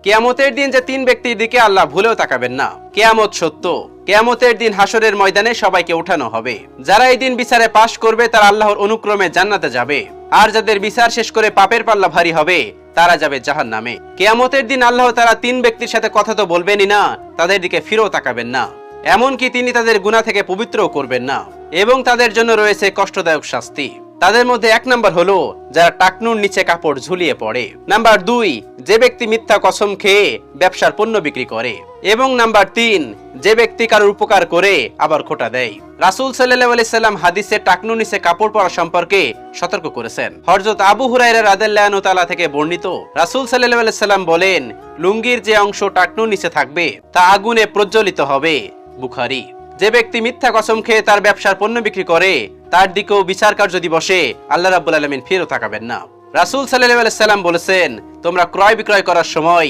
কিয়ামতের দিন যে তিন ব্যক্তির দিকে আল্লাহ ভুলেও তাকাবেন না। কিয়ামত সত্য। কিয়ামতের দিন হাসরের ময়দানে সবাইকে উঠানো হবে। যারা এই দিন বিচারে পাশ করবে তারা আল্লাহর অনুক্রমে জান্নাতে যাবে, আর যাদের বিচার শেষ করে পাপের পাল্লা ভারী হবে তারা যাবে জাহান্নামে। কিয়ামতের দিন আল্লাহ তারা তিন ব্যক্তির সাথে কথা তো বলবেনই না, তাদের দিকে ফিরেও তাকাবেন না। এমনকি তিনি তাদের গুনাহ থেকে পবিত্রও করবেন না, এবং তাদের জন্য রয়েছে কষ্টদায়ক শাস্তি। তাদের মধ্যে এক নাম্বার হলো যারা টাকনুর নিচে কাপড় ঝুলিয়ে পড়ে। নাম্বার 2, যে ব্যক্তি মিথ্যা কসম খেয়ে ব্যবসার পণ্য বিক্রি করে। এবং নাম্বার 3, যে ব্যক্তি কারোর উপকার করে আবার খোটা দেয়। রাসূল সাল্লাল্লাহু আলাইহি সাল্লাম হাদিসে টাকনুর নিচে কাপড় পরা সম্পর্কে সতর্ক করেছেন। হযরত আবু হুরায়রা রাদিয়াল্লাহু তাআলা থেকে বর্ণিত, রাসূল সাল্লাল্লাহু আলাইহি সাল্লাম বলেন, লুঙ্গির যে অংশ টাকনুর নিচে থাকবে তা আগুনে প্রজ্বলিত হবে। বুখারী। যে ব্যক্তি মিথ্যা কসম খেয়ে তার ব্যবসার পণ্য বিক্রি করে তার দিকেও বিচার কার্য দিবসে আল্লাহ রাব্বুল আলামিন ফিরেও তাকাবেন না। রাসূল সাল্লাল্লাহু আলাইহি সাল্লাম বলেছেন, তোমরা ক্রয় বিক্রয় করার সময়